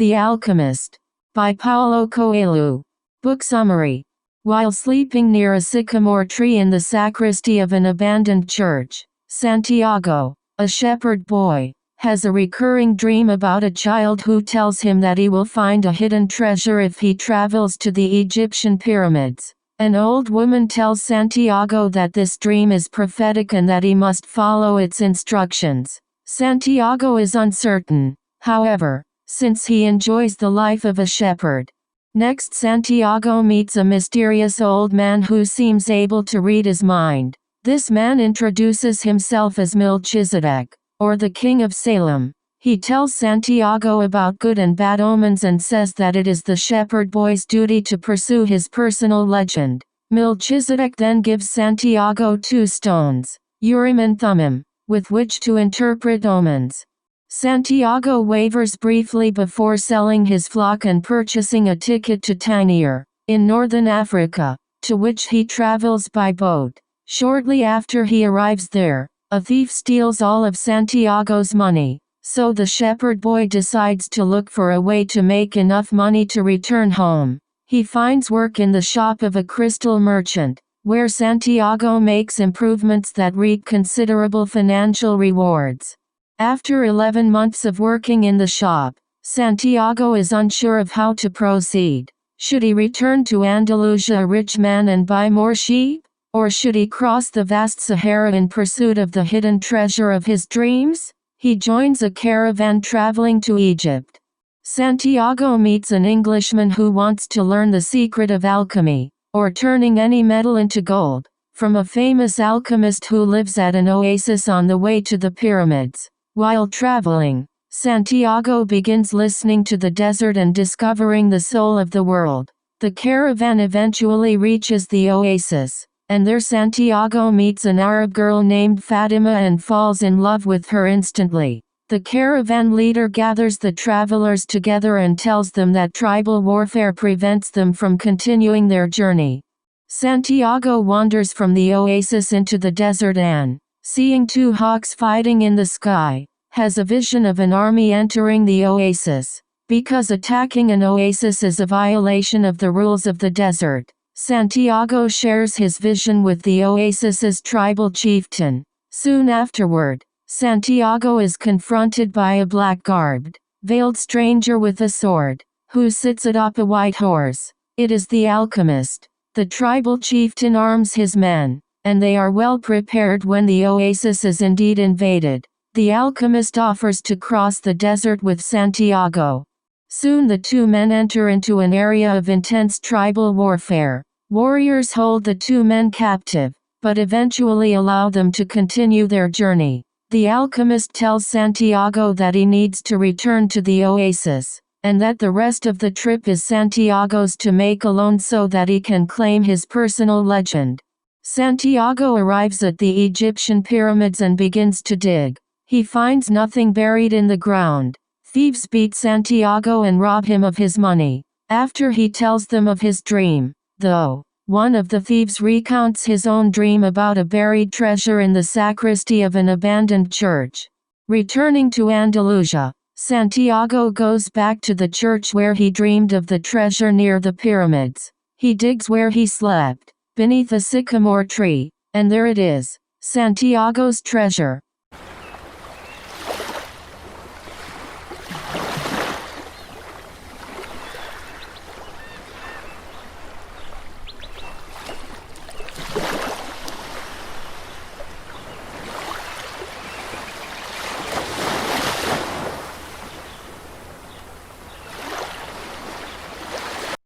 The Alchemist, by Paulo Coelho. Book summary. While sleeping near a sycamore tree in the sacristy of an abandoned church, Santiago, a shepherd boy, has a recurring dream about a child who tells him that he will find a hidden treasure if he travels to the Egyptian pyramids. An old woman tells Santiago that this dream is prophetic and that he must follow its instructions. Santiago is uncertain, however, since he enjoys the life of a shepherd. Next, Santiago meets a mysterious old man who seems able to read his mind. This man introduces himself as Melchizedek, or the King of Salem. He tells Santiago about good and bad omens and says that it is the shepherd boy's duty to pursue his personal legend. Melchizedek then gives Santiago 2 stones, Urim and Thummim, with which to interpret omens. Santiago wavers briefly before selling his flock and purchasing a ticket to Tangier, in northern Africa, to which he travels by boat. Shortly after he arrives there, a thief steals all of Santiago's money, so the shepherd boy decides to look for a way to make enough money to return home. He finds work in the shop of a crystal merchant, where Santiago makes improvements that reap considerable financial rewards. After 11 months of working in the shop, Santiago is unsure of how to proceed. Should he return to Andalusia a rich man and buy more sheep? Or should he cross the vast Sahara in pursuit of the hidden treasure of his dreams? He joins a caravan traveling to Egypt. Santiago meets an Englishman who wants to learn the secret of alchemy, or turning any metal into gold, from a famous alchemist who lives at an oasis on the way to the pyramids. While traveling, Santiago begins listening to the desert and discovering the soul of the world. The caravan eventually reaches the oasis, and there Santiago meets an Arab girl named Fatima and falls in love with her instantly. The caravan leader gathers the travelers together and tells them that tribal warfare prevents them from continuing their journey. Santiago wanders from the oasis into the desert and, seeing 2 hawks fighting in the sky, has a vision of an army entering the oasis. Because attacking an oasis is a violation of the rules of the desert, Santiago shares his vision with the oasis's tribal chieftain. Soon afterward, Santiago is confronted by a black-garbed, veiled stranger with a sword, who sits atop a white horse. It is the alchemist. The tribal chieftain arms his men, and they are well prepared when the oasis is indeed invaded. The alchemist offers to cross the desert with Santiago. Soon the 2 men enter into an area of intense tribal warfare. Warriors hold the 2 men captive, but eventually allow them to continue their journey. The alchemist tells Santiago that he needs to return to the oasis, and that the rest of the trip is Santiago's to make alone so that he can claim his personal legend. Santiago arrives at the Egyptian pyramids and begins to dig. He finds nothing buried in the ground. Thieves beat Santiago and rob him of his money. After he tells them of his dream, though, one of the thieves recounts his own dream about a buried treasure in the sacristy of an abandoned church. Returning to Andalusia, Santiago goes back to the church where he dreamed of the treasure near the pyramids. He digs where he slept, beneath a sycamore tree, and there it is, Santiago's treasure.